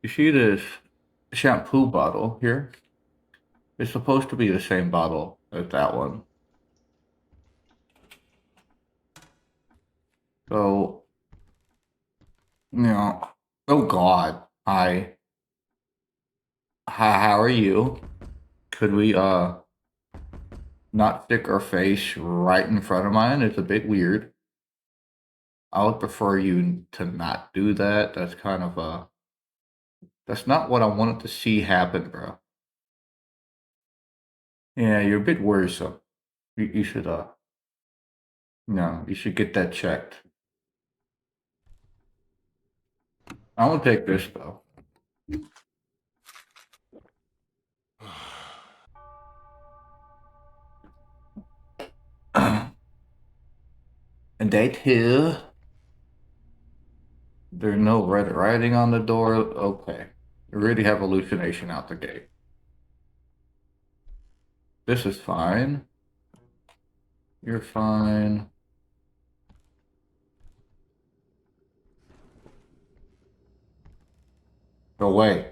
You see this shampoo bottle here? It's supposed to be the same bottle as that one. So, oh God. Hi. Hi, how are you? Could we, not stick our face right in front of mine? It's a bit weird. I would prefer you to not do that. That's kind of, that's not what I wanted to see happen, bro. Yeah, you're a bit worrisome. You should, no, you should get that checked. I want to take this, though. And date here. There's no red writing on the door. Okay. You really have hallucination out the gate. This is fine. You're fine. Go away.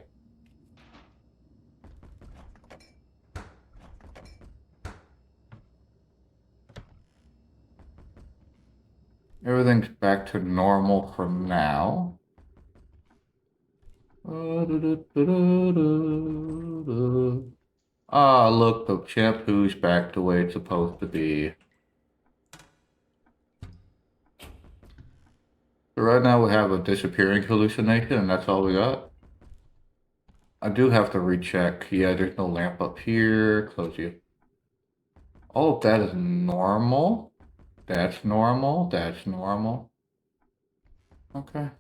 Everything's back to normal for now. Ah, look, the shampoo's back the way it's supposed to be. So right now we have a disappearing hallucination, and that's all we got. I do have to recheck. Yeah, there's no lamp up here. Close you. All of that is normal. That's normal. That's normal. Okay.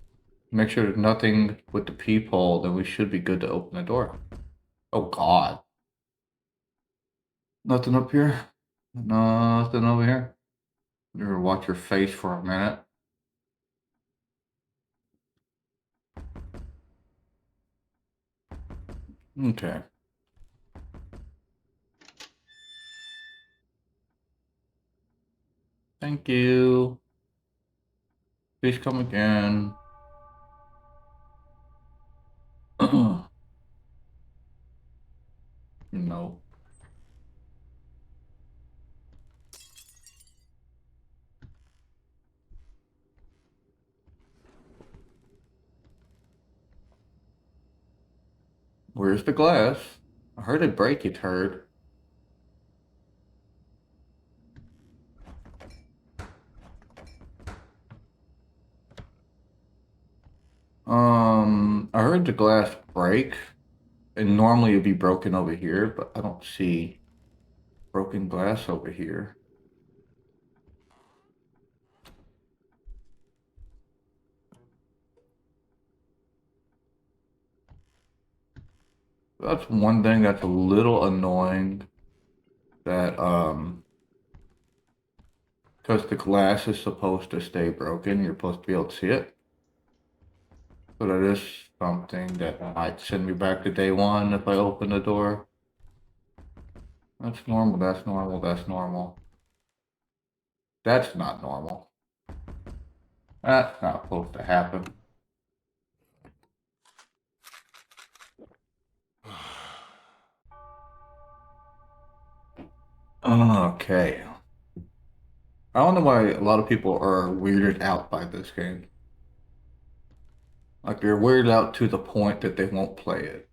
Make sure there's nothing with the peephole, then we should be good to open the door. Oh God. Nothing up here? Nothing over here? You ever watch your face for a minute? Okay. Thank you. Please come again. No. Where's the glass? I heard it break, you turd. I heard the glass break, and normally it'd be broken over here, but I don't see broken glass over here. That's one thing that's a little annoying that, because the glass is supposed to stay broken, you're supposed to be able to see it. So that is something that might send me back to day one if I open the door. That's normal, that's normal, that's normal. That's not normal. That's not supposed to happen. Okay. I don't know why a lot of people are weirded out by this game. Like they're weirded out to the point that they won't play it.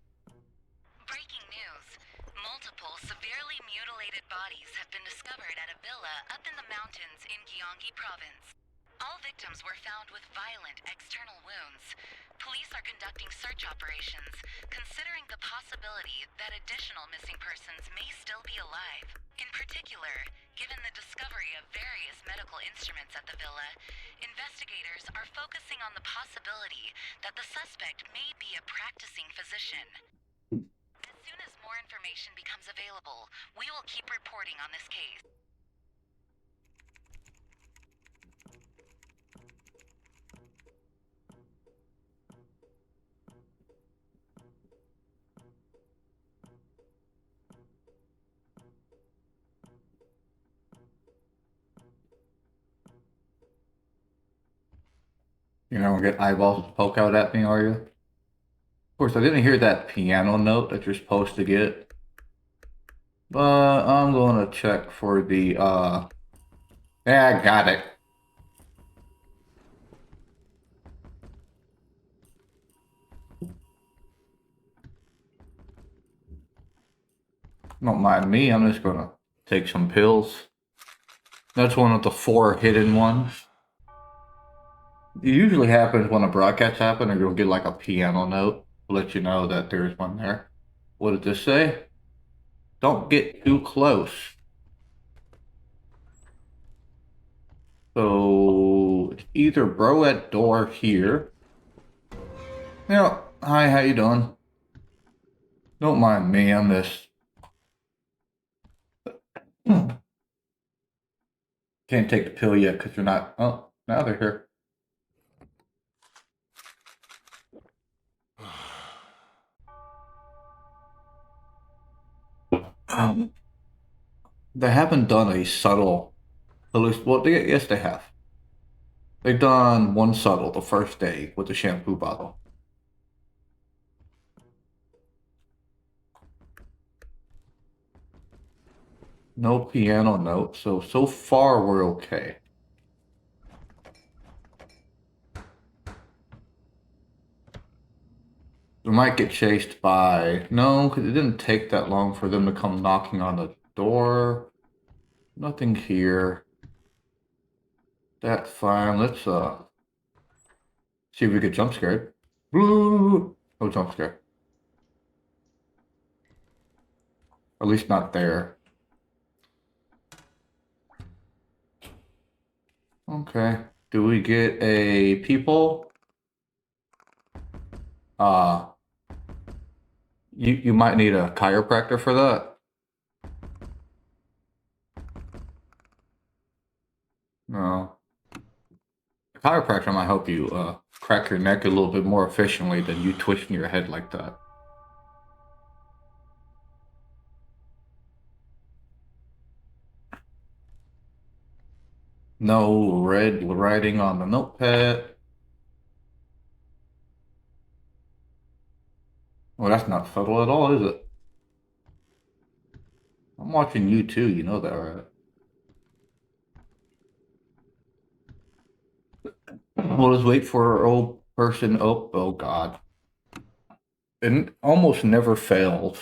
Breaking news. Multiple severely mutilated bodies have been discovered at a villa up in the mountains in Gyeonggi province. All victims were found with violent external wounds. Police are conducting search operations, considering the possibility that additional missing persons may still be alive. In particular, given the discovery of various medical instruments at the villa, investigators are focusing on the possibility that the suspect may be a practicing physician. As soon as more information becomes available, we will keep reporting on this case. You're not gonna get eyeballs to poke out at me, are you? course, I didn't hear that piano note that you're supposed to get, but I'm going to check for the, yeah, I got it. Don't mind me, I'm just going to take some pills. That's one of the 4 hidden ones. It usually happens when a broadcast happens, or you'll get like a piano note to let you know that there's one there. What did this say? Don't get too close. So it's either bro at door here. Yeah, hi, how you doing? Don't mind me, I'm this. Can't take the pill yet because you're not. Oh, now they're here. They haven't done a subtle. Well, yes, they have. They've done one subtle the first day with the shampoo bottle. No piano note, so far we're okay. We might get chased by... No, because it didn't take that long for them to come knocking on the door. Nothing here. That's fine. Let's see if we get jump scared. No jump scare. At least not there. Okay. Do we get a people? Uh, you might need a chiropractor for that. No. A chiropractor might help you crack your neck a little bit more efficiently than you twisting your head like that. No red writing on the notepad. Well, that's not subtle at all, is it? I'm watching you too, you know that, right? We'll just wait for our old person. Oh God. It almost never fails.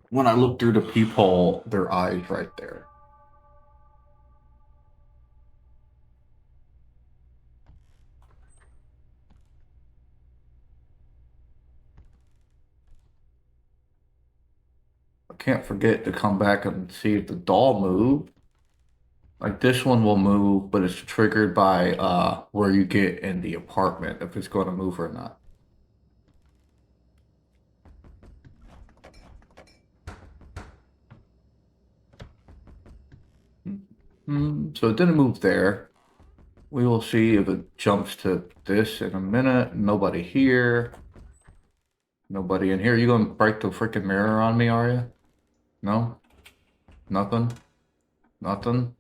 When I look through the peephole, their eyes right there. I can't forget to come back and see if the doll moved. Like this one will move, but it's triggered by where you get in the apartment, if it's going to move or not. So it didn't move there. We will see if it jumps to this in a minute. Nobody here. Nobody in here. You gonna break the freaking mirror on me, are you? No? Nothing? Nothing?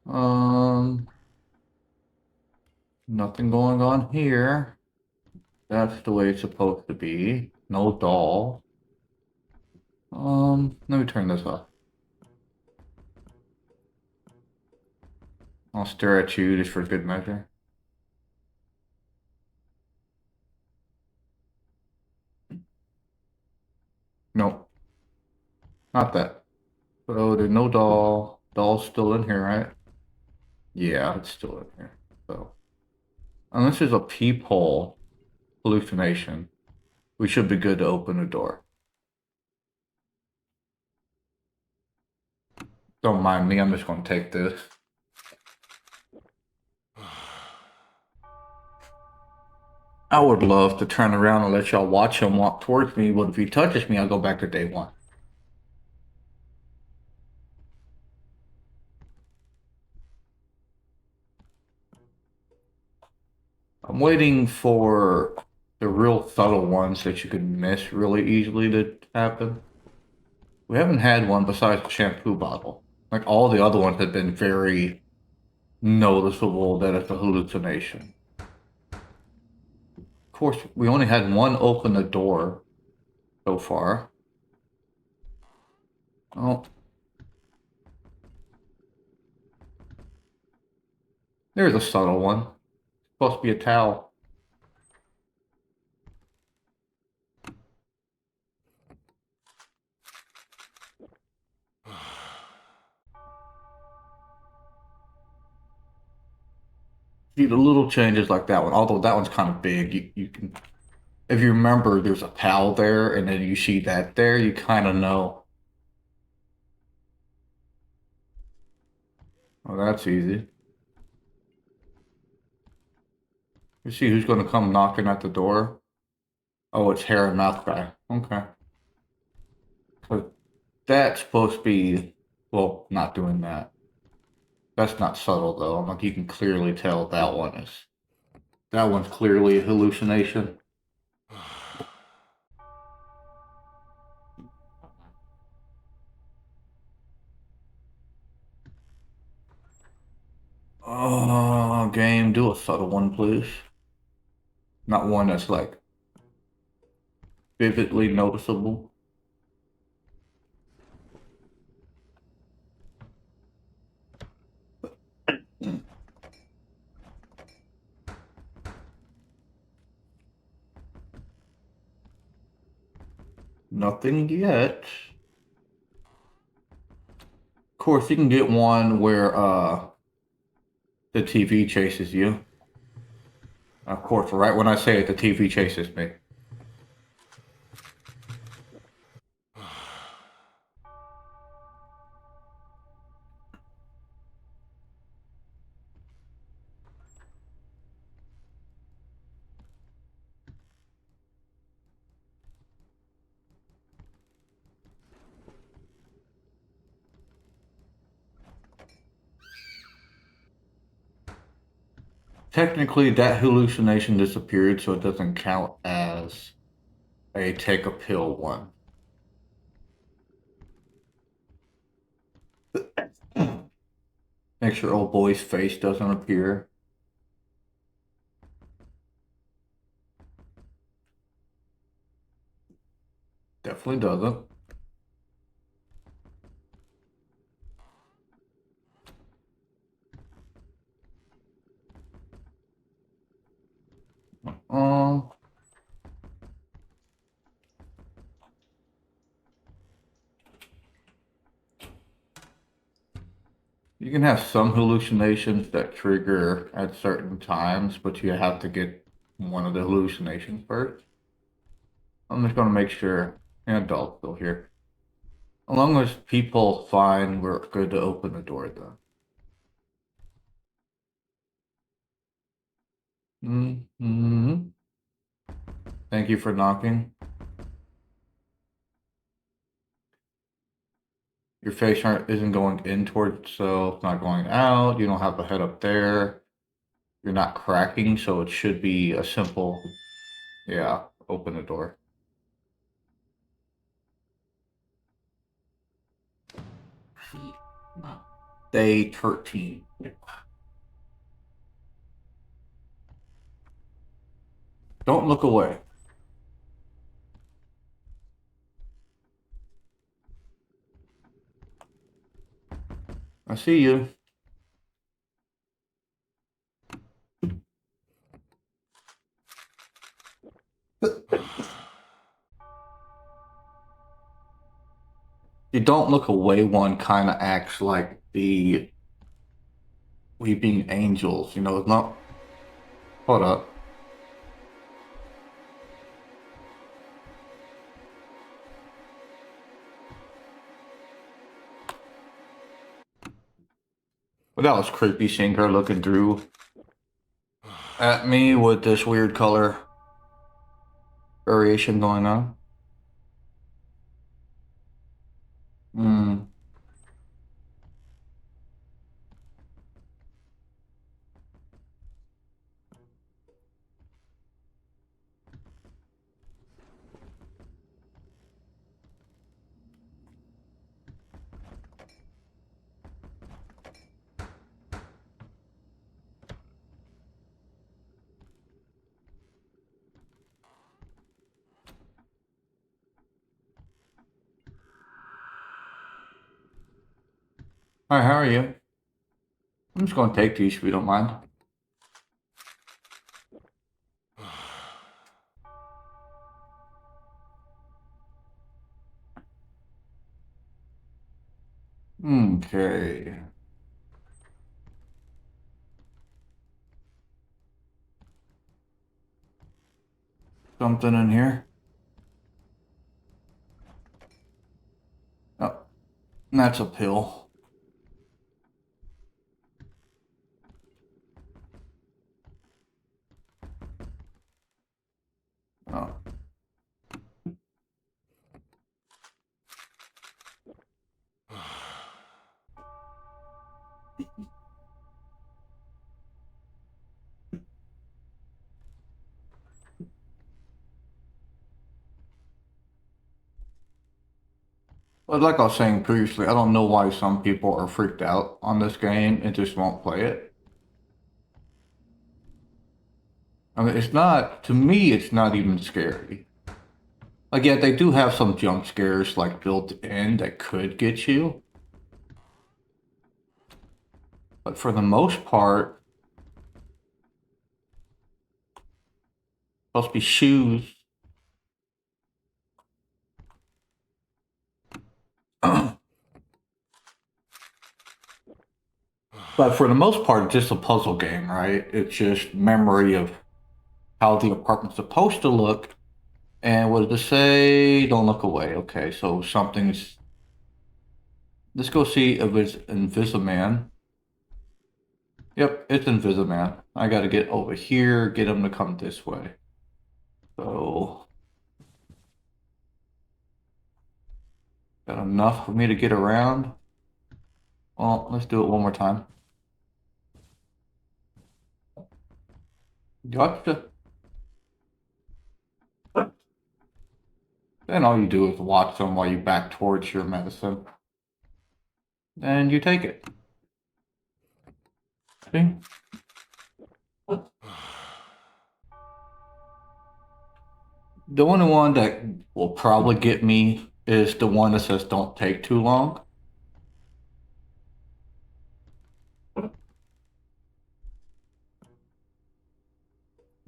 Um, Nothing going on here. That's the way it's supposed to be. No doll. Let me turn this off. I'll stare at you just for good measure. Nope, not that. So there's no doll. Doll's still in here, right? Yeah, it's still in here. So, unless there's a peephole hallucination, we should be good to open the door. Don't mind me, I'm just gonna take this. I would love to turn around and let y'all watch him walk towards me, but if he touches me, I'll go back to day one. I'm waiting for the real subtle ones that you can miss really easily to happen. We haven't had one besides the shampoo bottle. Like all the other ones have been very noticeable that it's a hallucination. course, we only had one open the door so far. Oh, there's a subtle one. Supposed to be a towel. See the little changes like that one, although that one's kind of big. You can, if you remember, there's a towel there, and then you see that there, you kind of know. Oh, that's easy. You see who's going to come knocking at the door? Oh, it's hair and mouth guy. Okay. So that's supposed to be, well, not doing that. That's not subtle though. Like you can clearly tell that one's clearly a hallucination. Oh, game, do a subtle one, please. Not one that's like vividly noticeable. Nothing yet. Of course, you can get one where the TV chases you. Of course, right when I say it, the TV chases me. Technically, that hallucination disappeared, so it doesn't count as a take a pill one. Make sure old boy's face doesn't appear. Definitely doesn't. Um, you can have some hallucinations that trigger at certain times, but you have to get one of the hallucinations first. I'm just gonna make sure an adult's still here. As long as people find we're good to open the door then. Mm-hmm. Thank you for knocking. Your face isn't going in towards itself, it's not going out. You don't have the head up there. You're not cracking, so it should be a simple, yeah, open the door. Day 13. Don't look away. I see you. You don't look away one kind of acts like the weeping angels. You know, it's not. Hold up. But that was creepy seeing her looking through at me with this weird color variation going on. Hmm. Hi, how are you? I'm just gonna take these if you don't mind. Okay. Something in here. Oh, that's a pill. Oh. But like I was saying previously, I don't know why some people are freaked out on this game and just won't play it. I mean, it's not, to me, it's not even scary. Like, yeah, they do have some jump scares like built in that could get you. But for the most part, supposed to be shoes. But for the most part, it's just a puzzle game, right? It's just memory of how the apartment's supposed to look. And what did it say? Don't look away. Okay, so something's. Let's go see if it's Invisiman. Yep, it's Invisiman. I gotta get over here, get him to come this way. So, got enough for me to get around? Well, let's do it one more time. Gotcha. Then all you do is watch them while you back towards your medicine. And you take it. See? The only one that will probably get me is the one that says don't take too long.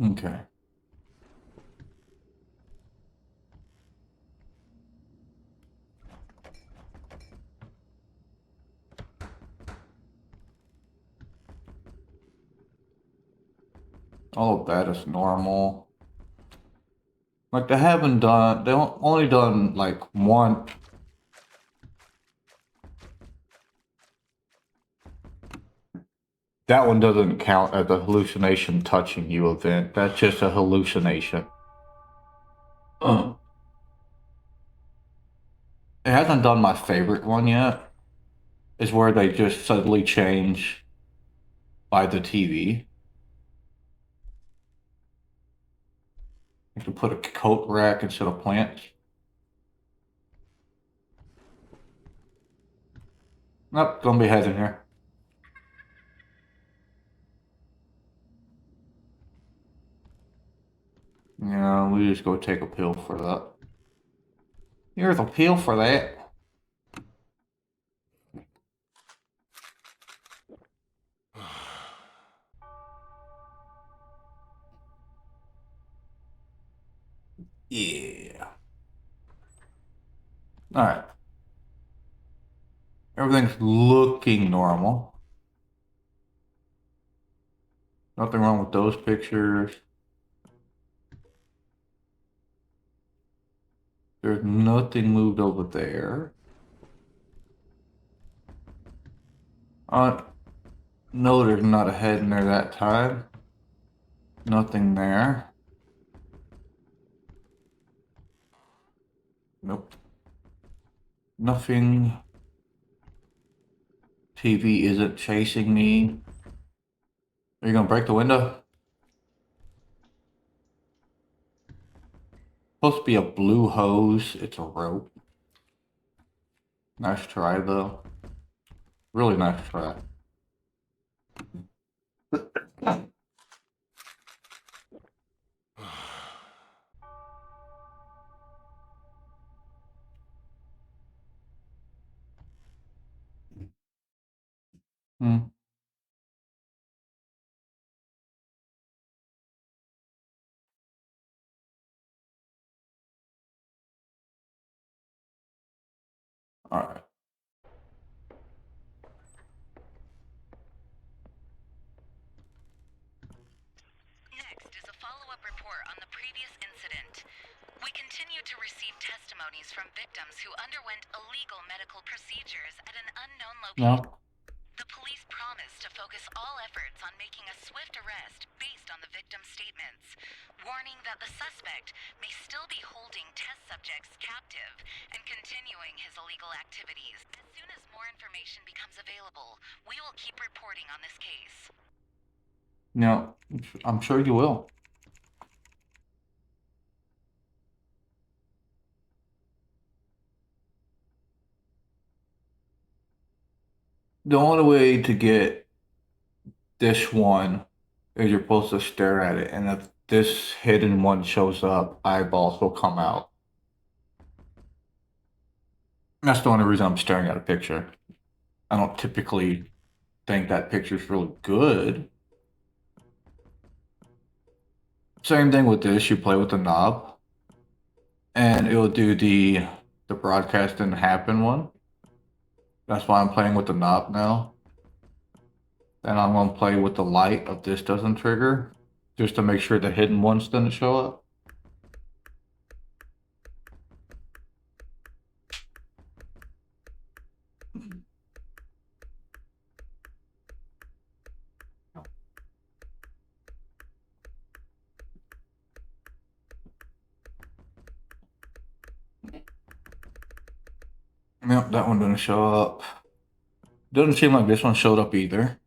Okay. All of that is normal. Like they only done like one. That one doesn't count as a hallucination touching you event. That's just a hallucination. It hasn't done my favorite one yet. Is where they just suddenly change by the TV. You can put a coat rack instead of plants. Nope, gonna be heads in here. Yeah, we just go take a pill for that. Here's a pill for that. Yeah. Alright. Everything's looking normal. Nothing wrong with those pictures. There's nothing moved over there. No, there's not a head in there that time. Nothing there. Nope. Nothing. TV isn't chasing me. Are you gonna break the window? Supposed to be a blue hose. It's a rope. Nice try though. Really nice try. Hmm. All right. Next is a follow-up report on the previous incident. We continue to receive testimonies from victims who underwent illegal medical procedures at an unknown location. No. The police promised to focus all efforts on making a swift arrest based on the victim's statements, warning that the suspect may still be holding test subjects captive and continuing his illegal activities. As soon as more information becomes available, we will keep reporting on this case. No. I'm sure you will. The only way to get this one is you're supposed to stare at it, and if this hidden one shows up, eyeballs will come out. That's the only reason I'm staring at a picture. I don't typically think that picture's really good. Same thing with this, you play with the knob, and it'll do the broadcast didn't happen one. That's why I'm playing with the knob now. And I'm gonna play with the light if this doesn't trigger, just to make sure the hidden ones didn't show up. Yep, that one didn't show up. Doesn't seem like this one showed up either.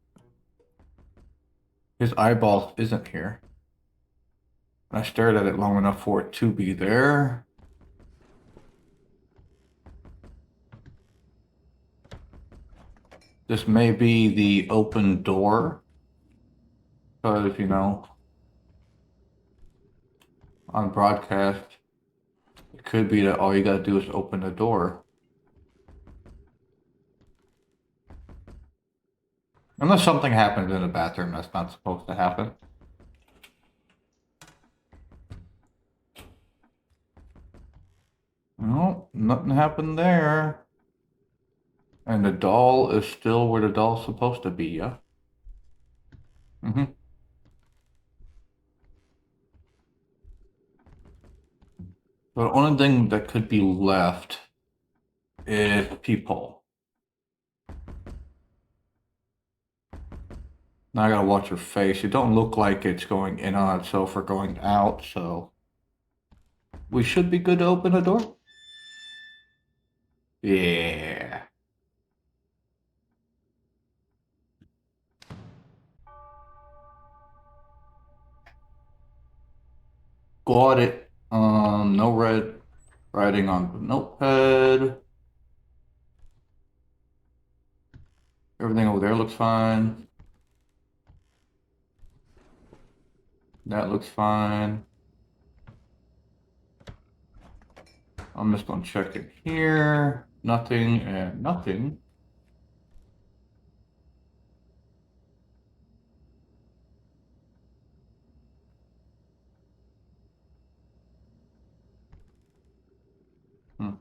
His eyeball isn't here. I stared at it long enough for it to be there. This may be the open door. Because, on broadcast, it could be that all you gotta do is open the door. Unless something happens in the bathroom that's not supposed to happen. No, nothing happened there. And the doll is still where the doll's supposed to be, yeah? Mm-hmm. So the only thing that could be left is a peephole. Now I gotta watch your face. It don't look like it's going in on itself or going out, so we should be good to open the door. Yeah. Got it. No red writing on the notepad. Everything over there looks fine. That looks fine. I'm just gonna check it here. Nothing and nothing. Hmm.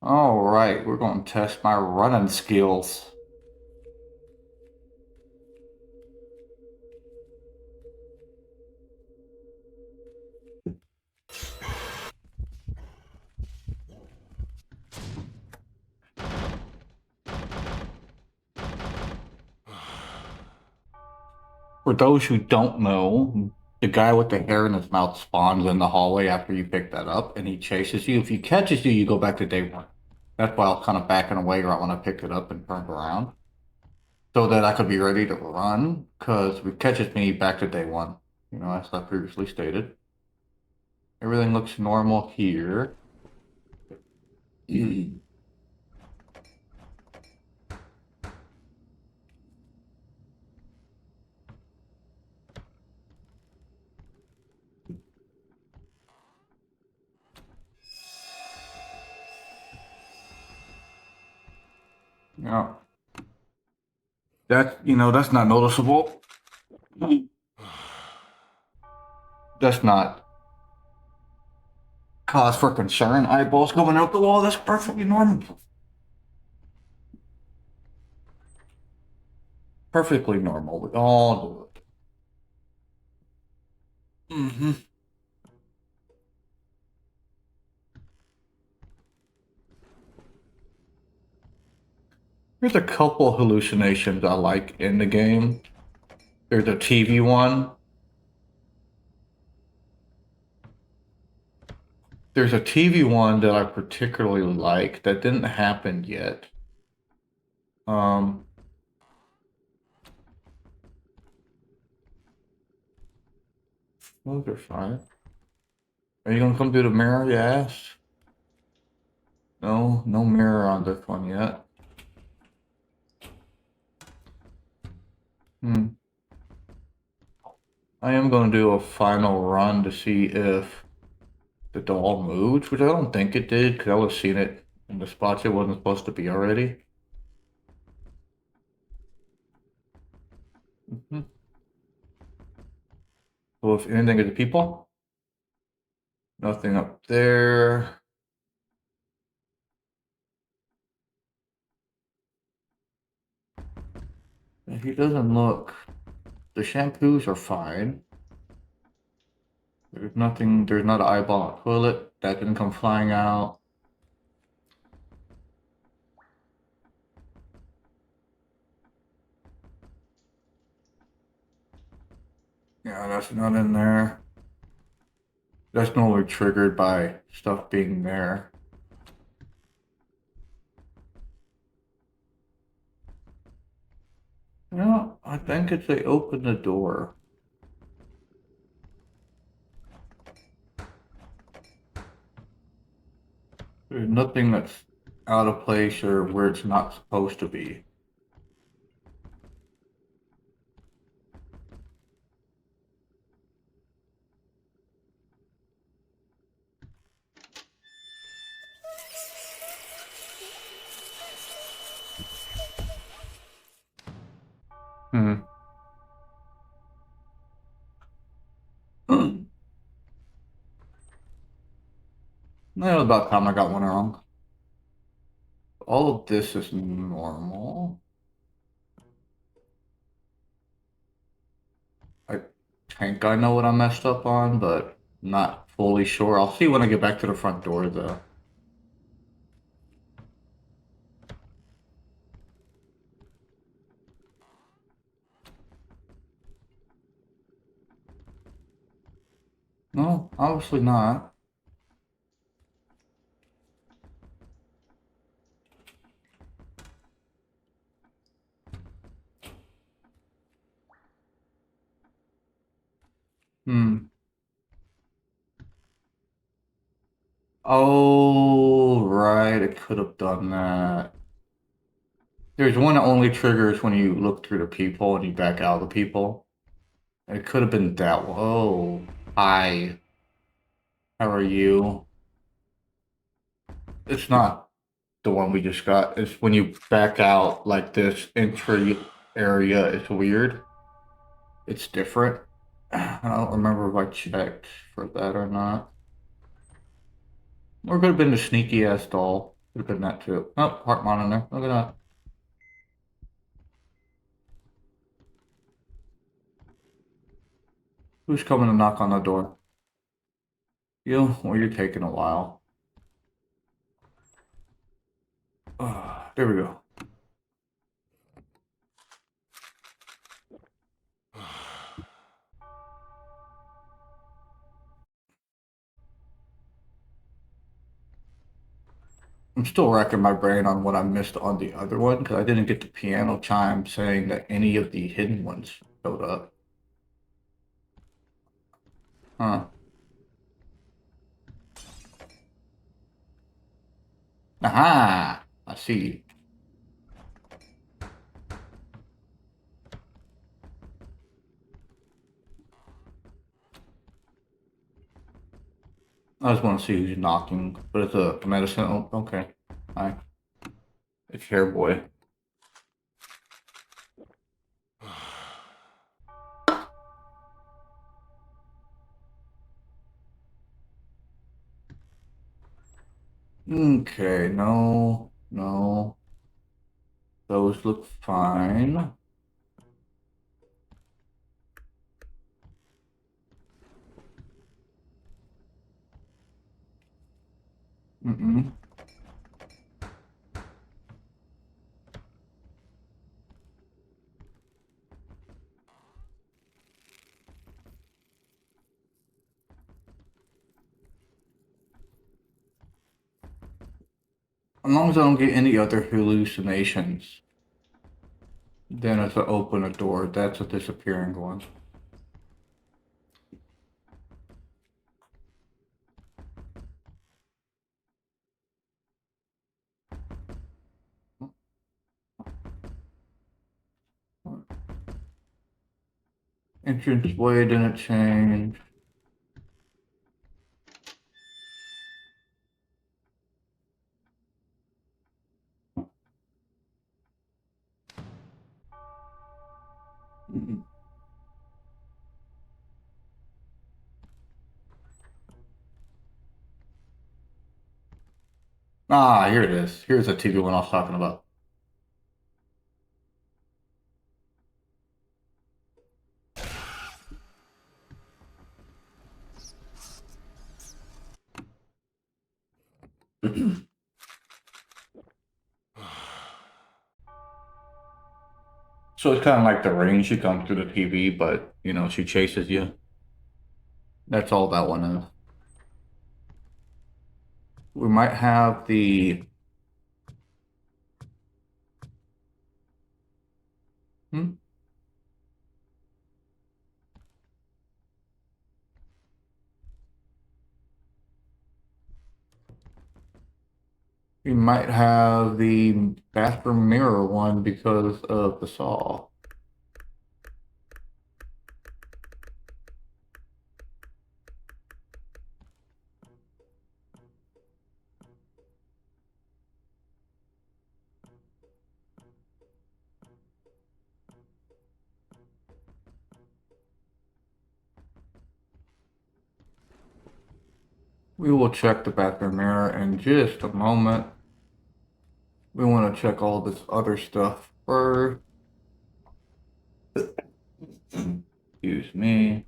All right, we're gonna test my running skills. For those who don't know, the guy with the hair in his mouth spawns in the hallway after you pick that up, and he chases you. If he catches you, you go back to day one. That's why I was kind of backing away right when I picked it up and turned around, so that I could be ready to run, because if he catches me back to day 1, as I previously stated. Everything looks normal here. Yeah. That's not noticeable. That's not cause for concern. Eyeballs going out the wall, that's perfectly normal. Perfectly normal. We all do it. Mm-hmm. There's a couple hallucinations I like in the game. There's a TV one. There's a TV one that I particularly like that didn't happen yet. Um, those are fine. Are you gonna come through the mirror, you asked? No, no mirror on this one yet. Hmm. I am gonna do a final run to see if the doll moves, which I don't think it did, because I was seeing it in the spots it wasn't supposed to be already. Hmm. So if anything is the people, nothing up there. He doesn't look. The shampoos are fine. There's nothing. There's not an eyeball on the toilet that didn't come flying out. Yeah, that's not in there. That's normally triggered by stuff being there. Yeah, I think it's they open the door. There's nothing that's out of place or where it's not supposed to be. Hmm. No, about time I got one wrong. All of this is normal. I think I know what I messed up on, but not fully sure. I'll see when I get back to the front door, though. No, obviously not. Hmm. Oh, right. It could have done that. There's one that only triggers when you look through the people and you back out of the people. It could have been that one. Oh, hi. How are you? It's not the one we just got. It's when you back out like this entry area. It's weird. It's different. I don't remember if I checked for that or not. Or it could have been the sneaky ass doll. Could have been that too. Oh, heart monitor. Look at that. Who's coming to knock on the door? You? Well, you're taking a while. There we go. I'm still racking my brain on what I missed on the other one because I didn't get the piano chime saying that any of the hidden ones showed up. Huh. Aha! I see. I just want to see who's knocking, but it's a medicine. Oh, okay. Hi. It's Hair Boy. Okay, no, no. Those look fine. Mm-mm. As long as I don't get any other hallucinations, then it's to open a door. That's a disappearing one. Entrance way didn't change. Mm-mm. Ah, here it is. Here's the TV one I was talking about. So it's kind of like the ring. She comes through the TV, but you know she chases you. That's all that one is. We might have the. Hmm? We might have the bathroom mirror one because of the saw. We will check the bathroom mirror in just a moment. We want to check all this other stuff first. Excuse me.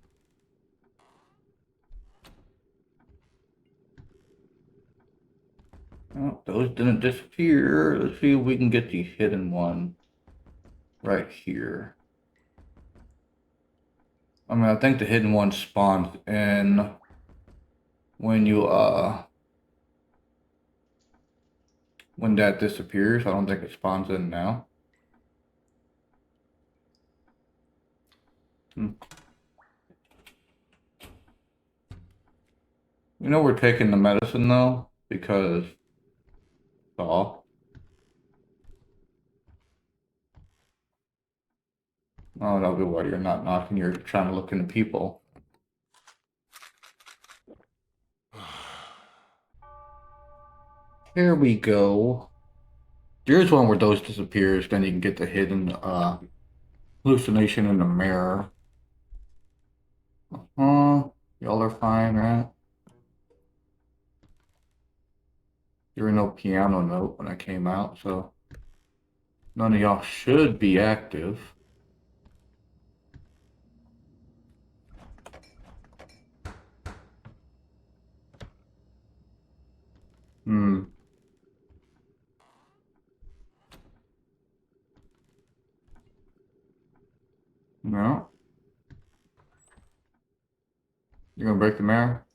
Oh, those didn't disappear. Let's see if we can get the hidden one right here. I mean, I think the hidden one spawns in when you when that disappears. I don't think it spawns in now. Hmm. You know we're taking the medicine though because saw. Oh, that'll be why you're not knocking. You're trying to look into people. Here we go. There's one where those disappears, then you can get the hidden hallucination in the mirror. Y'all are fine, right? There was no piano note when I came out, so none of y'all should be active. Hmm. No. You gonna break the mirror?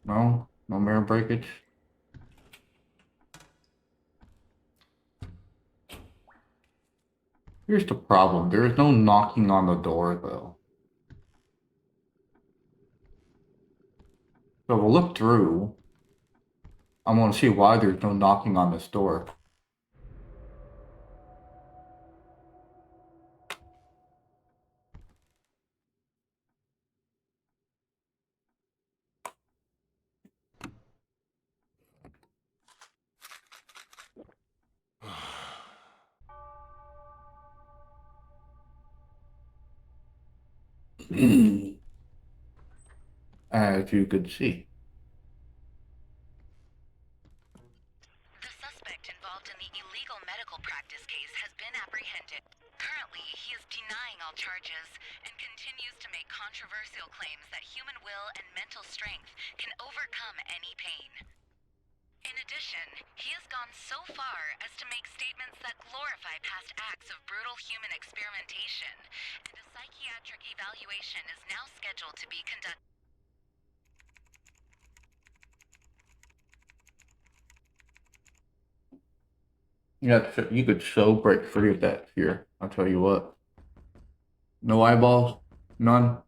No? No mirror breakage? Here's the problem. There is no knocking on the door, though. So we'll look through. I want to see why there's no knocking on this door. As you could see. The suspect involved in the illegal medical practice case has been apprehended. Currently, he is denying all charges and continues to make controversial claims that human will and mental strength can overcome any pain. In addition, he has gone so far as to make statements that glorify past acts of brutal human experimentation, and a psychiatric evaluation is now scheduled to be conducted. Yeah, you could so break free of that fear. I'll tell you what. No eyeballs? None?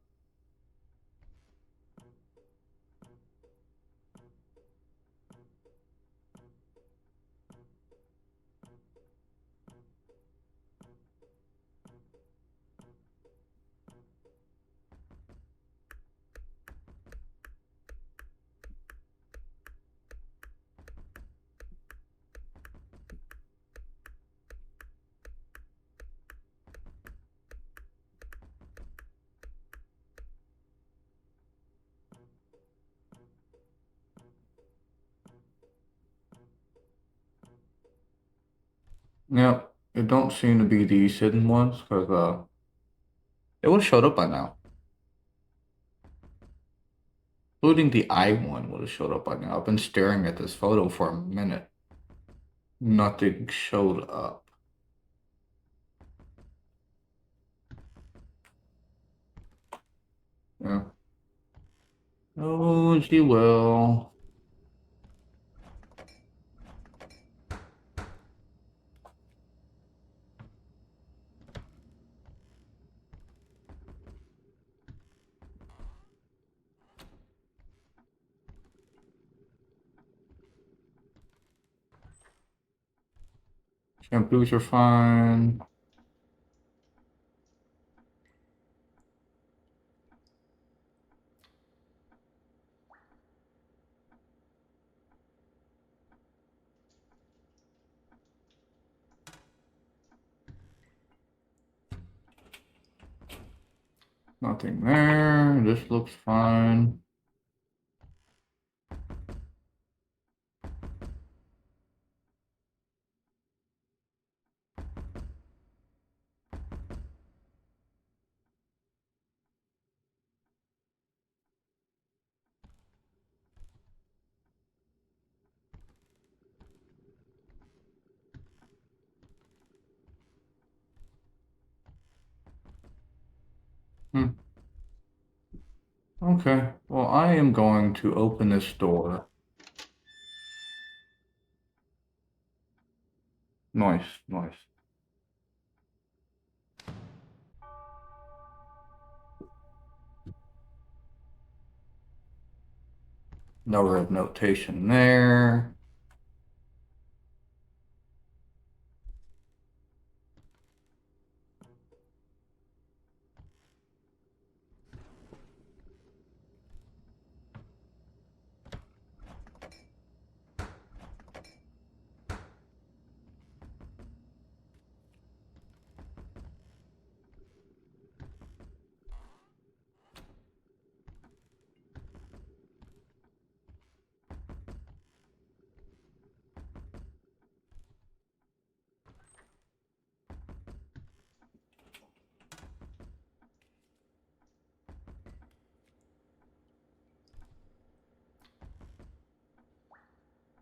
Yeah, it don't seem to be these hidden ones, because it would have showed up by now. Including the eye one would have showed up by now. I've been staring at this photo for a minute. Nothing showed up. Yeah. Oh, she will. Shampoos are fine. Nothing there. This looks fine. Hmm. Okay, well, I am going to open this door. Nice, nice. No red notation there.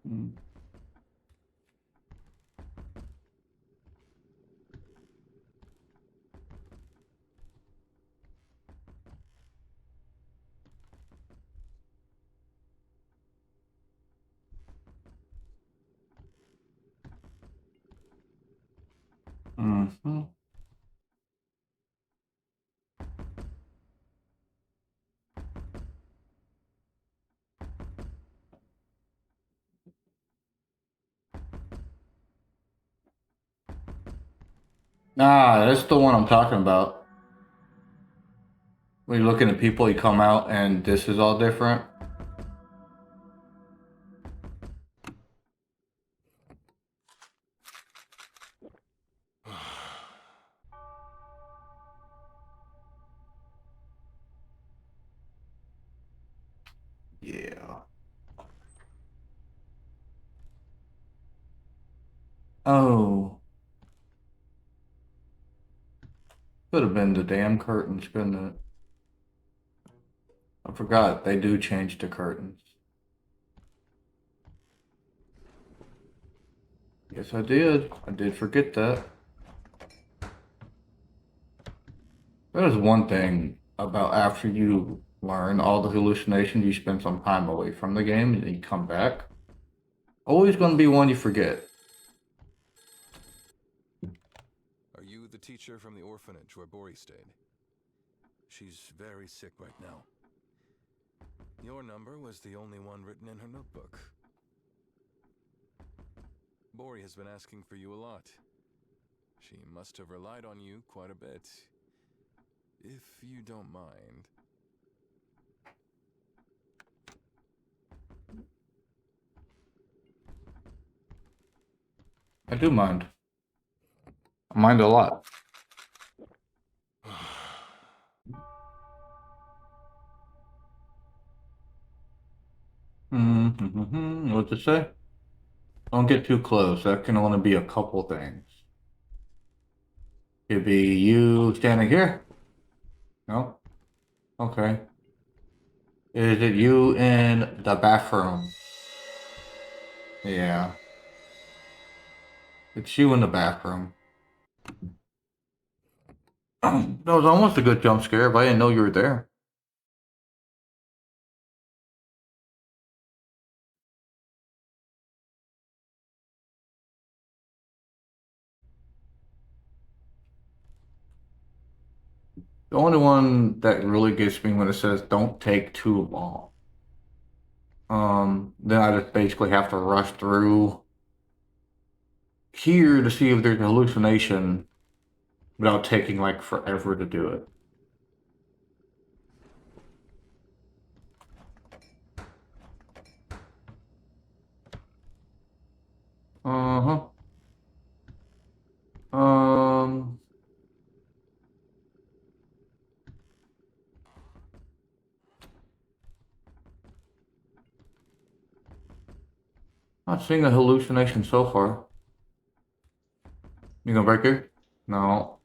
Mm. Mm-hmm. Ah, that's the one I'm talking about. When you're looking at people, you come out and this is all different. Yeah. Oh, could have been the damn curtains, couldn't it? I forgot they do change the curtains. Yes, I did. I did forget that. That is one thing about after you learn all the hallucinations, you spend some time away from the game and then you come back. Always going to be one you forget. Are you the teacher from the orphanage where Bori stayed? She's very sick right now. Your number was the only one written in her notebook. Bori has been asking for you a lot. She must have relied on you quite a bit. If you don't mind. I do mind. I mind a lot. What's it say? Don't get too close. That can only be a couple things. It'd be you standing here? No? Okay. Is it you in the bathroom? Yeah. It's you in the bathroom. That was almost a good jump scare, but I didn't know you were there. The only one that really gets me when it says don't take too long. Then I just basically have to rush through here to see if there's a hallucination without taking like forever to do it. Uh-huh. Um, Not seeing a hallucination so far. You gonna break it? No.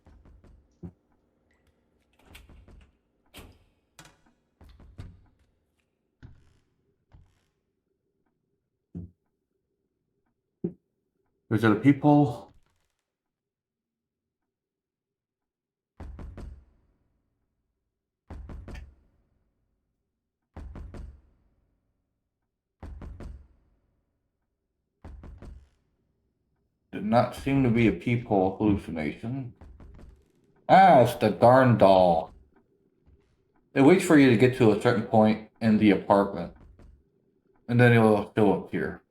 Is it a peephole? Did not seem to be a peephole hallucination. Ah, it's the darn doll. It waits for you to get to a certain point in the apartment, and then it'll still appear.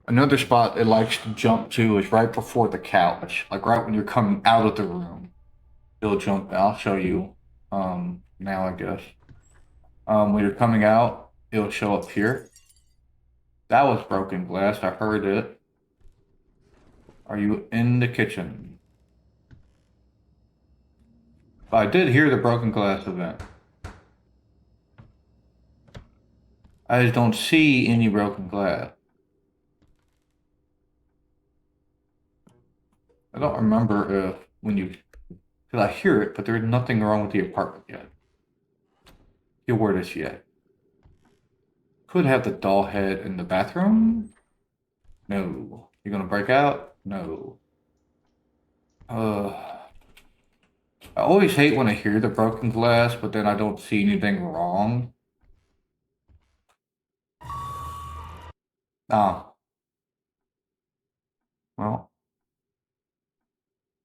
Another spot it likes to jump to is right before the couch, like right when you're coming out of the room. It'll jump. I'll show you. Now I guess. When you're coming out, it'll show up here. That was broken glass. I heard it. Are you in the kitchen? But I did hear the broken glass event. I just don't see any broken glass. I don't remember if when you, because I hear it, but there's nothing wrong with the apartment yet. You word this yet. Could have the doll head in the bathroom? No. You gonna break out? No. I always hate when I hear the broken glass, but then I don't see anything wrong. Ah, well,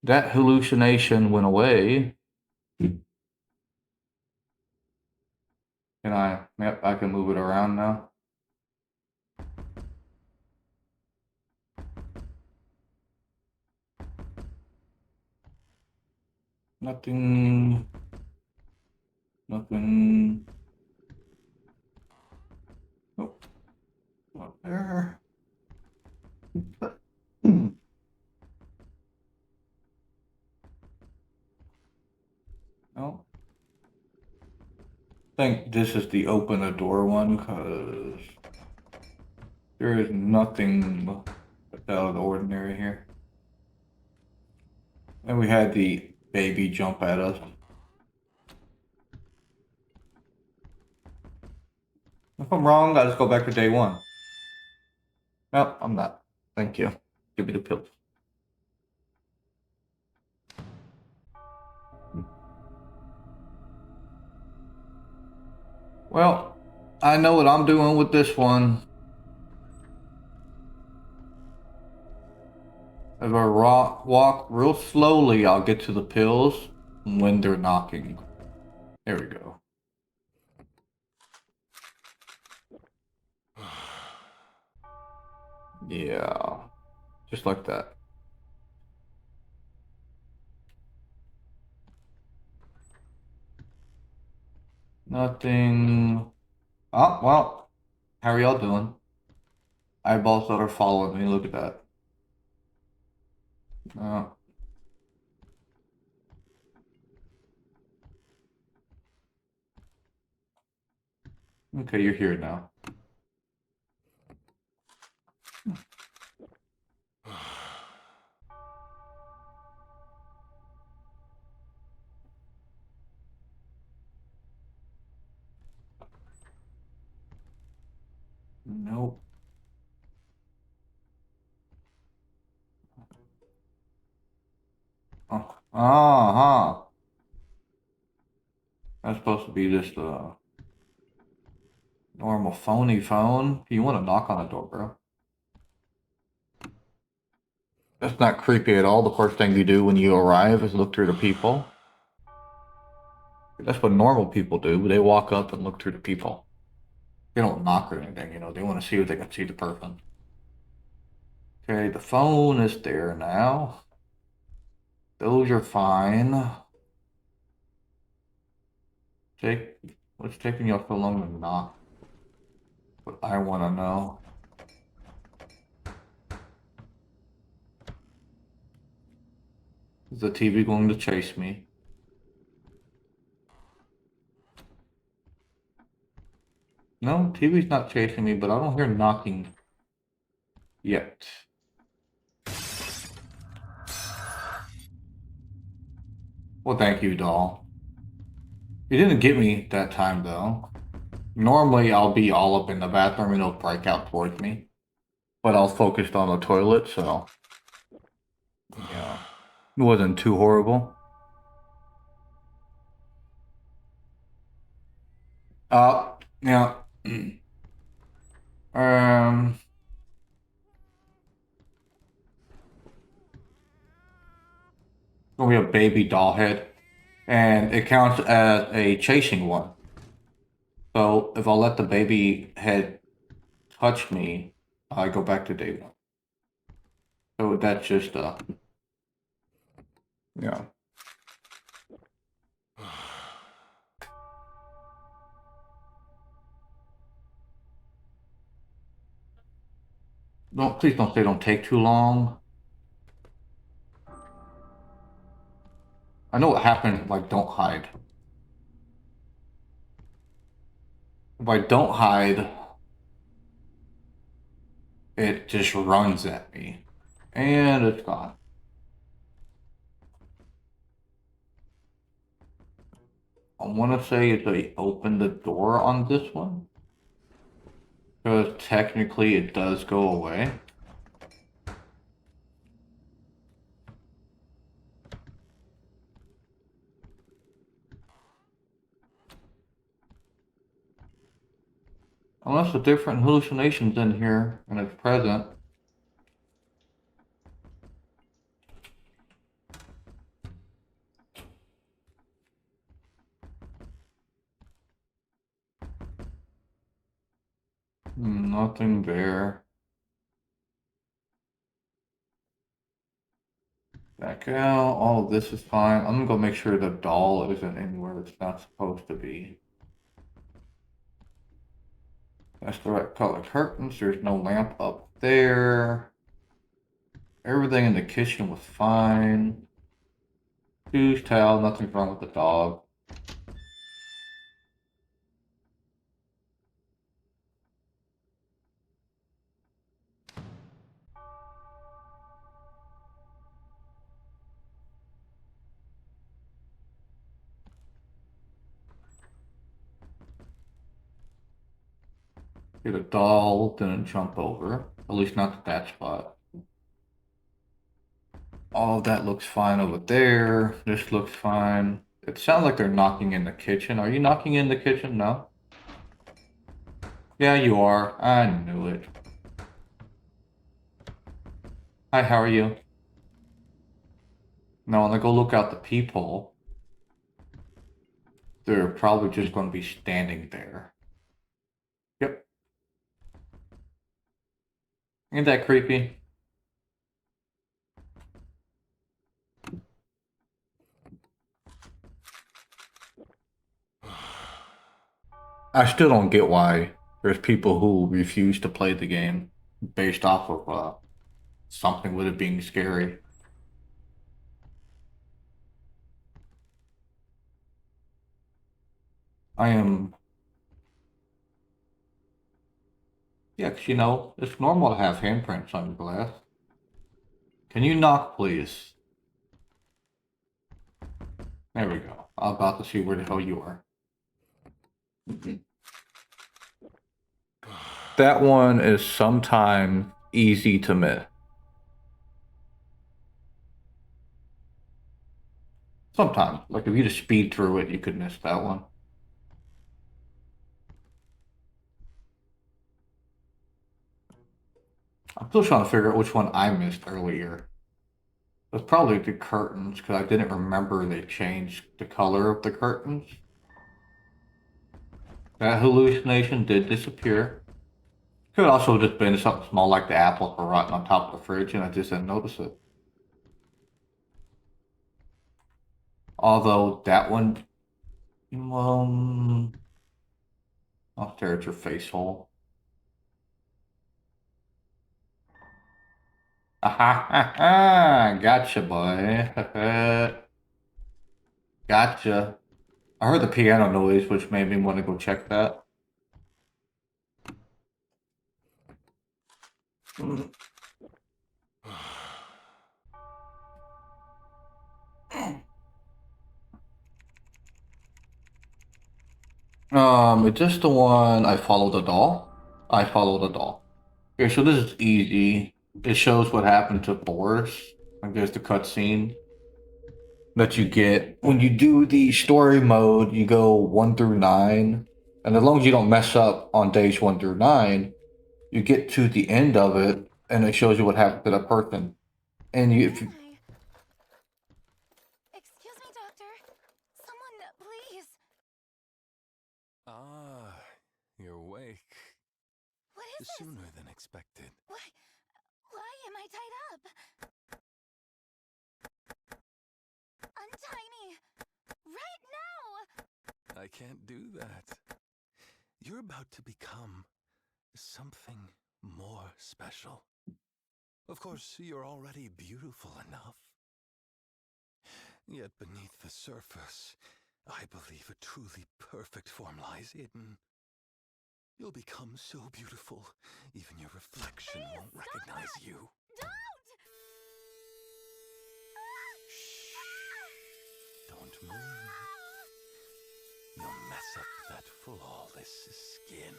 that hallucination went away. Can I, yep, I can move it around now. Nothing. Nothing. Nope. Not there. No. I think this is the open the door one because there is nothing out of the ordinary here. And we had the baby jump at us. If I'm wrong, I'll just go back to day one. No, I'm not. Thank you. Give me the pills. Well, I know what I'm doing with this one. If I walk real slowly, I'll get to the pills when they're knocking. There we go. Yeah, just like that. Nothing. Oh, well, how are y'all doing? Eyeballs that are following me, look at that. Oh, okay, you're here now. Nope. Oh, uh-huh. That's supposed to be just a normal phony phone. You want to knock on the door, bro. That's not creepy at all. The first thing you do when you arrive is look through the people. That's what normal people do. They walk up and look through the people. They don't knock or anything, you know. They want to see if they can see the person. Okay, the phone is there now. Those are fine. What's taking you so long to knock? What I want to know. Is the TV going to chase me? No, TV's not chasing me, but I don't hear knocking yet. Well, thank you, doll. You didn't get me that time, though. Normally, I'll be all up in the bathroom and it'll break out towards me. But I was focused on the toilet, so yeah, it wasn't too horrible. Yeah. Um, we have baby doll head, and it counts as a chasing one. So if I let the baby head touch me, I go back to day one. So that's just yeah. Please don't say don't take too long. I know what happened. Like, don't hide. If I don't hide, it just runs at me, and it's gone. I want to say it's a open the door on this one, because technically it does go away. Unless the different hallucinations in here and it's present. Nothing there. Back out. All of this is fine. I'm gonna go make sure the doll isn't anywhere it's not supposed to be. That's the right color curtains. There's no lamp up there. Everything in the kitchen was fine. Shoes, towel, nothing's wrong with the dog. The doll didn't jump over. At least not at that spot. All of that looks fine over there. This looks fine. It sounds like they're knocking in the kitchen. Are you knocking in the kitchen? No? Yeah, you are. I knew it. Hi, how are you? No, when I go look out the peephole, they're probably just going to be standing there. Yep. Ain't that creepy? I still don't get why there's people who refuse to play the game based off of something with it being scary. I am. Yeah, 'cause, you know, it's normal to have handprints on your glass. Can you knock, please? There we go. I'm about to see where the hell you are. That one is sometimes easy to miss. Sometimes. Like if you just speed through it, you could miss that one. I'm still trying to figure out which one I missed earlier. It's probably the curtains, because I didn't remember they changed the color of the curtains. That hallucination did disappear. Could also have just been something small like the apple rotting on top of the fridge, and I just didn't notice it. Although that one, I'll stare at your face hole. Ah, gotcha, boy. Gotcha. I heard the piano noise, which made me want to go check that. Is this the one I follow the doll? I follow the doll. Okay, so this is easy. It shows what happened to Boris. Like there's the cutscene that you get when you do the story mode. You go 1 through 9, and as long as you don't mess up on days 1 through 9, you get to the end of it, and it shows you what happened to that person. And you, if you, Excuse me, Doctor. Someone, please. Ah, you're awake. What is this? Sooner than expected. Why am I tied up? Untie me! Right now! I can't do that. You're about to become something more special. Of course, you're already beautiful enough. Yet beneath the surface, I believe a truly perfect form lies hidden. You'll become so beautiful, even your reflection won't recognize you. Don't! Shh. Don't move. You'll mess up that flawless skin.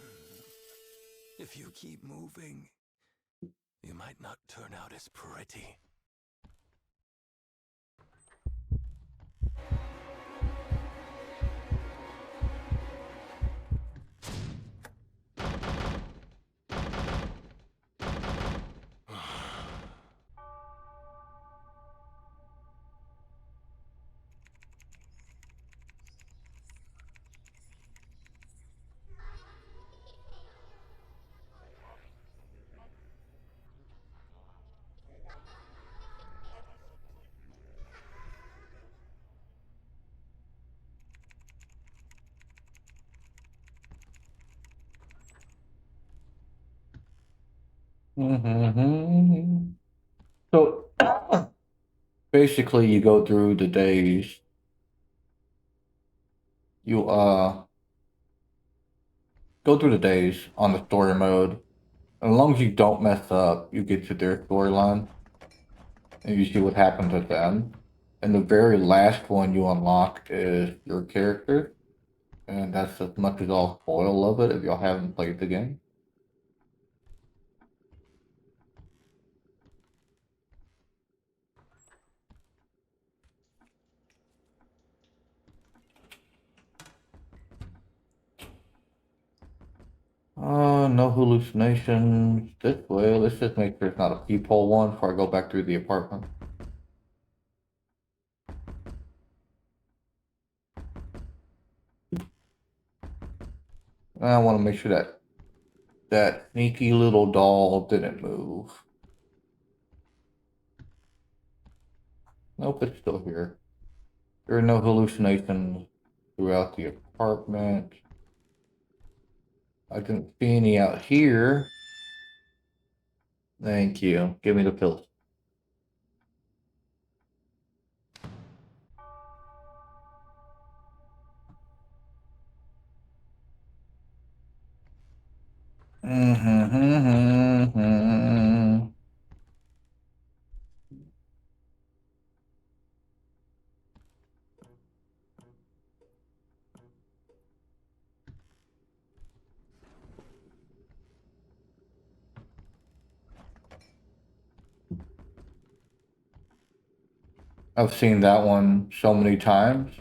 If you keep moving, you might not turn out as pretty. Mm-hmm. So basically, you go through the days. You go through the days on the story mode. And as long as you don't mess up, you get to their storyline and you see what happens at the end. And the very last one you unlock is your character, and that's as much as I'll spoil of it if y'all haven't played the game. No hallucinations this way. Let's just make sure it's not a peephole one before I go back through the apartment. I want to make sure that that sneaky little doll didn't move. Nope, it's still here. There are no hallucinations throughout the apartment. I didn't see any out here. Thank you. Give me the pills. Mm-hmm. I've seen that one so many times.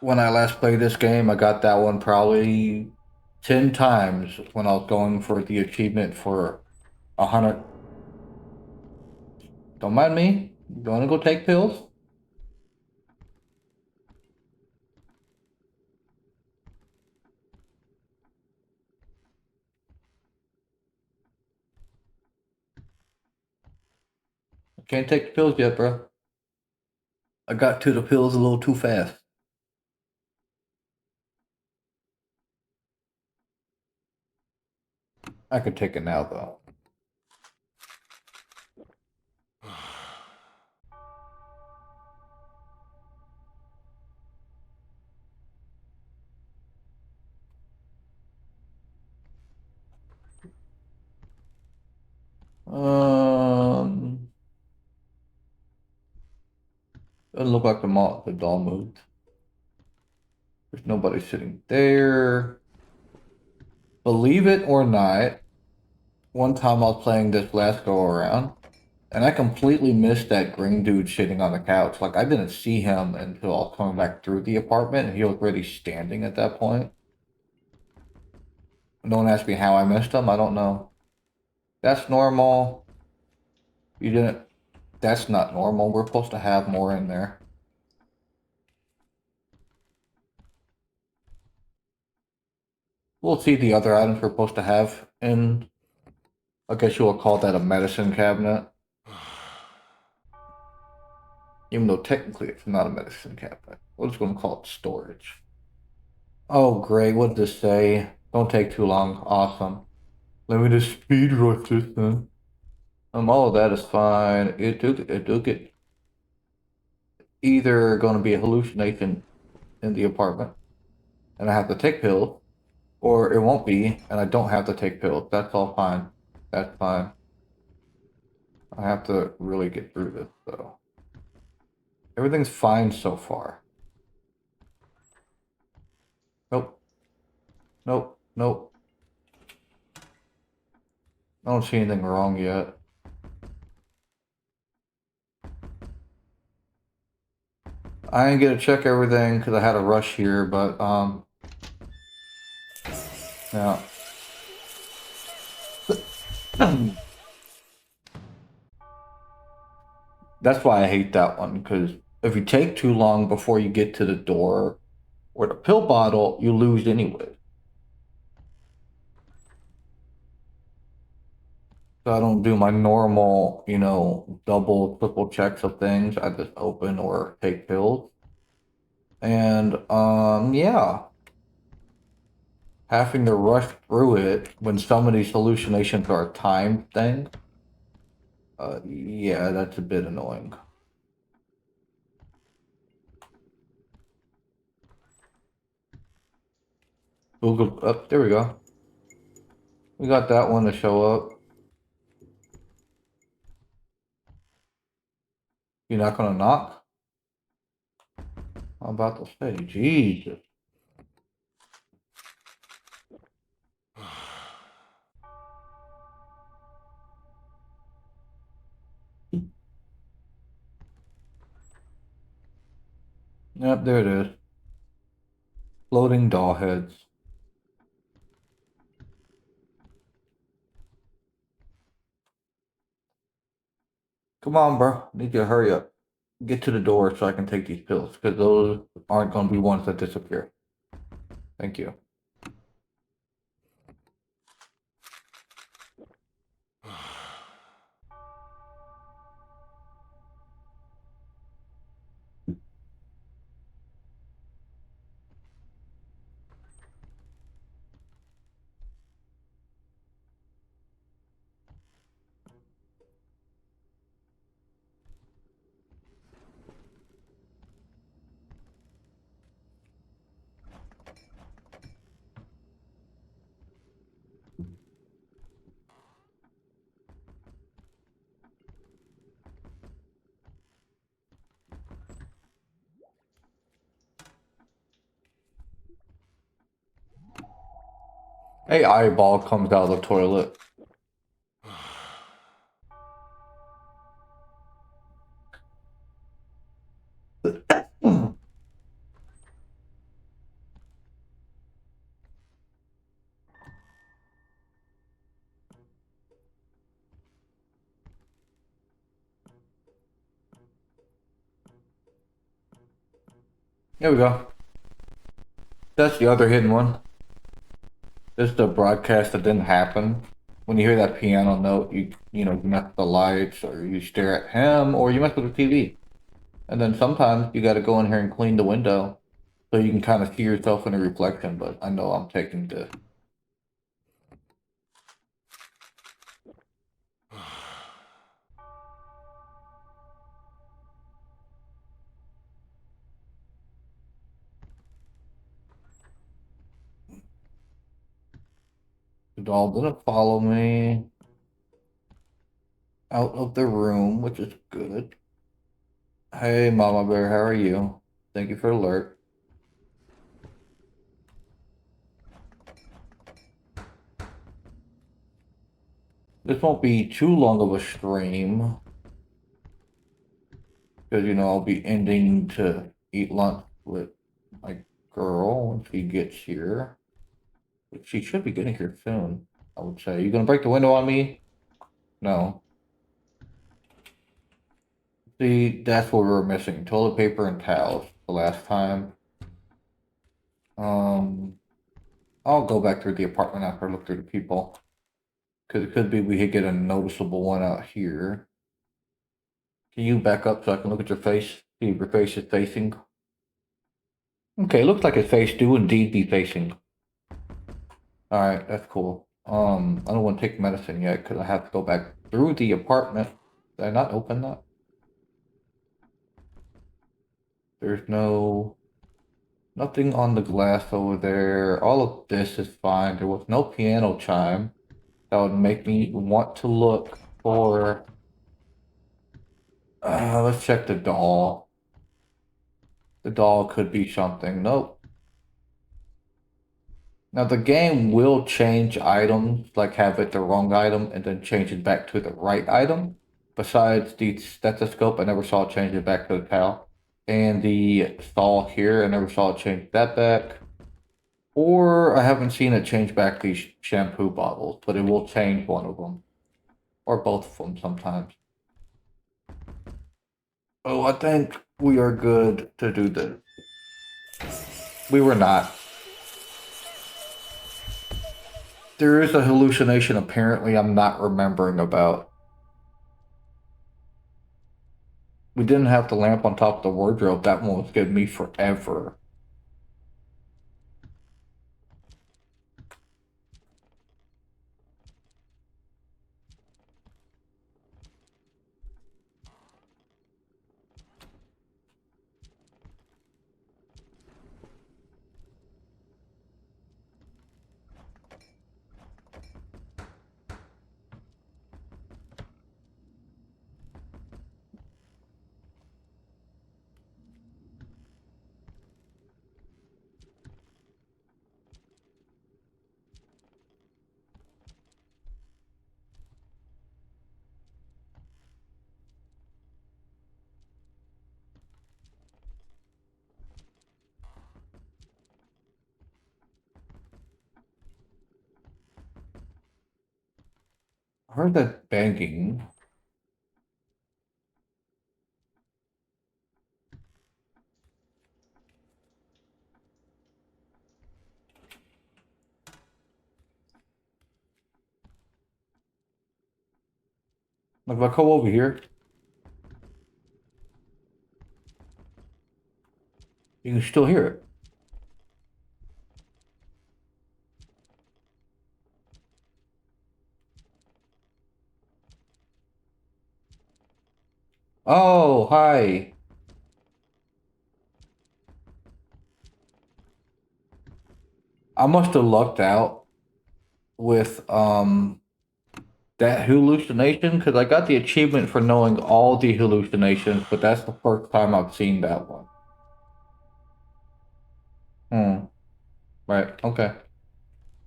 When I last played this game, I got that one probably 10 times when I was going for the achievement for 100. Don't mind me. You wanna go take pills? I can't take the pills yet, bro. I got to the pills a little too fast. I could take it now, though. Um, doesn't look like the doll moved. There's nobody sitting there. Believe it or not, one time I was playing this last go around, and I completely missed that green dude sitting on the couch. Like, I didn't see him until I was coming back through the apartment, and he was already standing at that point. Don't ask me how I missed him. I don't know. That's normal. You didn't. That's not normal. We're supposed to have more in there. We'll see the other items we're supposed to have in. I guess you will call that a medicine cabinet. Even though technically it's not a medicine cabinet. We're just going to call it storage. Oh, great. What did this say? Don't take too long. Awesome. Let me just speed rush this then. All of that is fine. It took either going to be a hallucination in the apartment, and I have to take pills, or it won't be, and I don't have to take pills. That's all fine. That's fine. I have to really get through this, though. Everything's fine so far. Nope. Nope. Nope. I don't see anything wrong yet. I ain't gonna check everything because I had a rush here, but yeah. That's why I hate that one, because if you take too long before you get to the door or the pill bottle, you lose anyway. So I don't do my normal, double, triple checks of things. I just open or take pills. And yeah. having to rush through it when some of these hallucinations are a time thing. Yeah, that's a bit annoying. Google, oh, there we go. We got that one to show up. You're not gonna knock? I'm about to say, Jesus. Yep, there it is. Floating doll heads. Come on, bro. Need you to hurry up. Get to the door so I can take these pills, because those aren't gonna be ones that disappear. Thank you. A eyeball comes out of the toilet. There we go. That's the other hidden one. This is the broadcast that didn't happen. When you hear that piano note, you mess with the lights, or you stare at him, or you mess with the TV. And then sometimes you got to go in here and clean the window so you can kind of see yourself in a reflection. But I know I'm taking the doll didn't follow me out of the room, which is good. Hey, Mama Bear, how are you? Thank you for the alert. This won't be too long of a stream, because, I'll be ending to eat lunch with my girl when she gets here. But she should be getting here soon, I would say. You gonna break the window on me? No. See, that's what we were missing. Toilet paper and towels the last time. I'll go back through the apartment after I look through the people. Because it could be we could get a noticeable one out here. Can you back up so I can look at your face? See if your face is facing. Okay, looks like his face do indeed be facing. Alright, that's cool. I don't want to take medicine yet because I have to go back through the apartment. Did I not open that? There's nothing on the glass over there. All of this is fine. There was no piano chime. That would make me want to look for... let's check the doll. The doll could be something. Nope. Now the game will change items, like have it the wrong item and then change it back to the right item. Besides the stethoscope, I never saw it change it back to the towel. And the saw here, I never saw it change that back. Or I haven't seen it change back these shampoo bottles, but it will change one of them. Or both of them sometimes. Oh, I think we are good to do this. We were not. There is a hallucination apparently I'm not remembering about. We didn't have the lamp on top of the wardrobe. That one was giving me forever. I heard that banging. Like, if I come over here, you can still hear it. Oh, hi. I must have lucked out with that hallucination because I got the achievement for knowing all the hallucinations, but that's the first time I've seen that one. Hmm. Right. Okay.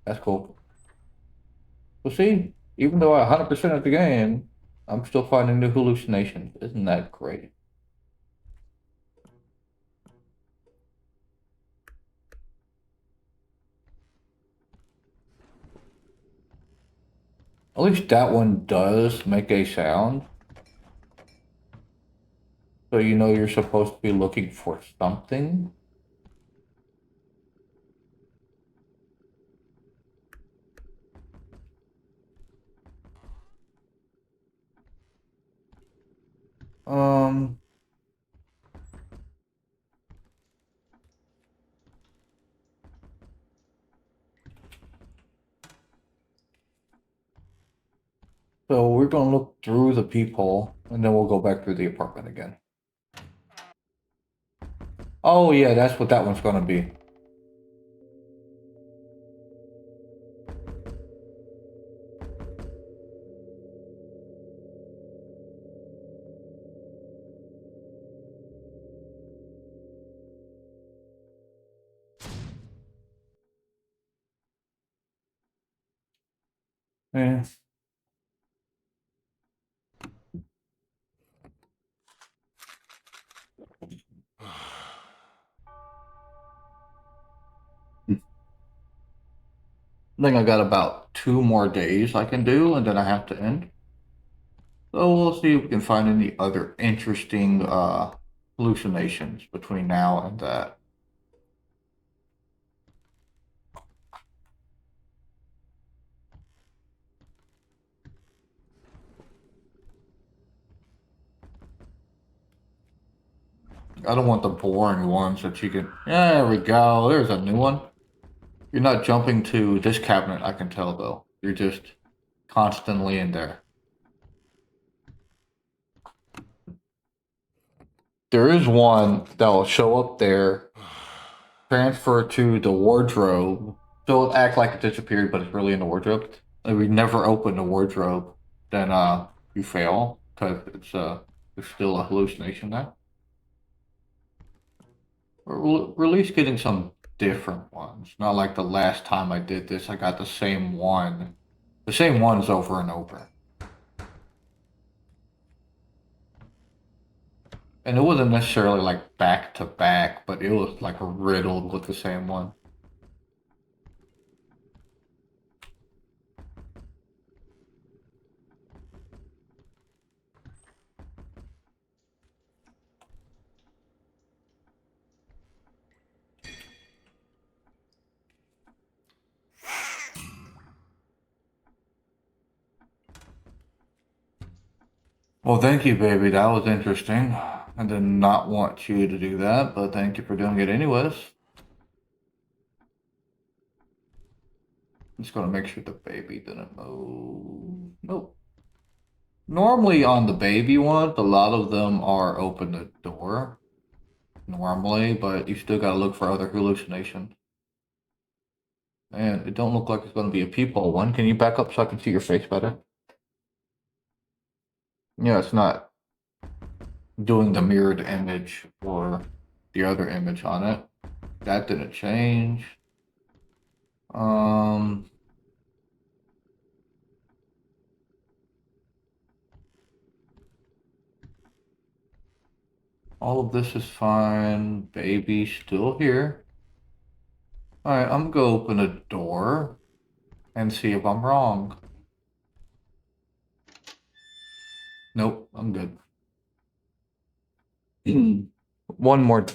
That's cool. Well, see, even though I 100% of the game, I'm still finding new hallucinations. Isn't that great? At least that one does make a sound. So you know you're supposed to be looking for something. Um, so we're gonna look through the peephole and then we'll go back through the apartment again. Oh yeah, that's what that one's gonna be. Yeah. I think I got about 2 more days I can do and then I have to end. So we'll see if we can find any other interesting hallucinations between now and that. I don't want the boring ones that you can. Yeah, there we go. There's a new one. You're not jumping to this cabinet, I can tell though. You're just constantly in there. There is one that will show up there, transfer to the wardrobe. So it'll act like it disappeared, but it's really in the wardrobe. If we never open the wardrobe, then you fail because it's still a hallucination now. We're at least getting some different ones. Not like the last time I did this, I got the same one. The same ones over and over. And it wasn't necessarily like back to back, but it was like riddled with the same one. Well, thank you, baby. That was interesting. I did not want you to do that, but thank you for doing it anyways. Just gonna make sure the baby didn't move. Nope. Normally on the baby ones, a lot of them are open the door. Normally, but you still gotta look for other hallucinations. And it don't look like it's gonna be a peephole one. Can you back up so I can see your face better? Yeah, it's not doing the mirrored image or the other image on it. That didn't change. Um, all of this is fine. Baby's still here. Alright, I'm gonna go open a door and see if I'm wrong. I'm good. One more.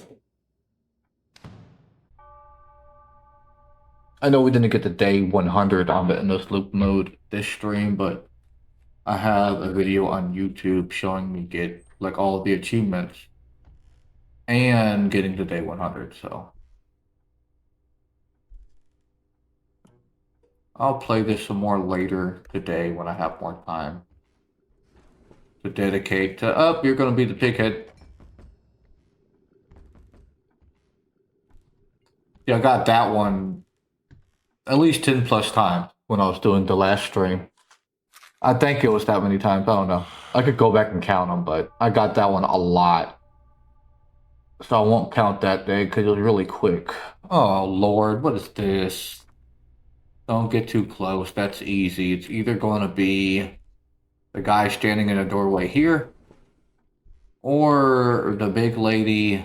I know we didn't get to day 100 on the endless loop mode this stream, but I have a video on YouTube showing me get like all of the achievements and getting to day 100, so I'll play this some more later today when I have more time to dedicate to, oh, you're gonna be the pighead. Yeah, I got that one at least 10 plus times when I was doing the last stream. I think it was that many times, I don't know. I could go back and count them, but I got that one a lot. So I won't count that day because it was really quick. Oh Lord, what is this? Don't get too close, that's easy. It's either going to be the guy standing in a doorway here, or the big lady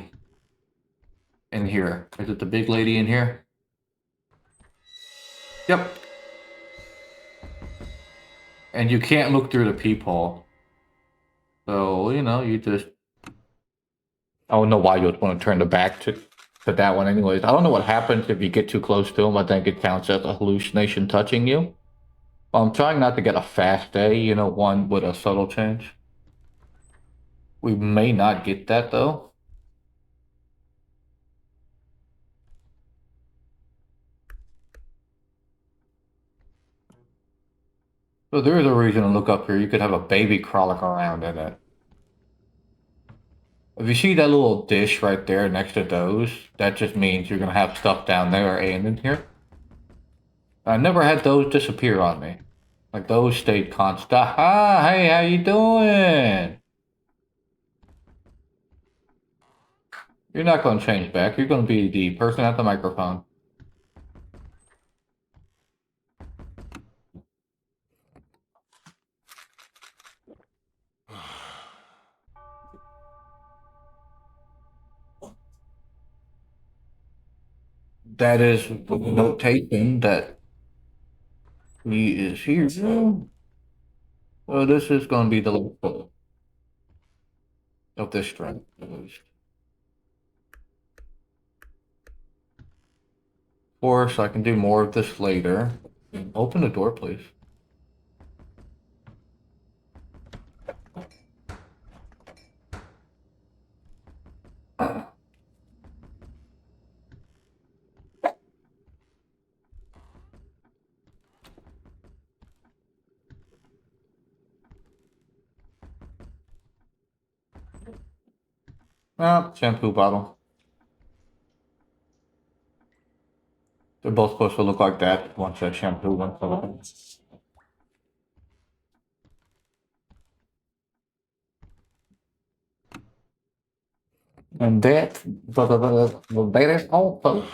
in here. Is it the big lady in here? Yep. And you can't look through the peephole. So, you know, you just... I don't know why you would want to turn the back to that one anyways. I don't know what happens if you get too close to him. I think it counts as a hallucination touching you. I'm trying not to get a fast day, you know, one with a subtle change. We may not get that, though. So there is a reason to look up here. You could have a baby crawling around in it. If you see that little dish right there next to those, that just means you're going to have stuff down there and in here. I never had those disappear on me. Like, those stayed constant. Ah, hey, how you doing? You're not going to change back. You're going to be the person at the microphone. That is notation that he is here. So this is going to be the last of this string, at least. Of course, I can do more of this later. Open the door, please. Ah, shampoo bottle. They're both supposed to look like that. One's a shampoo, one's a... And that is all, folks.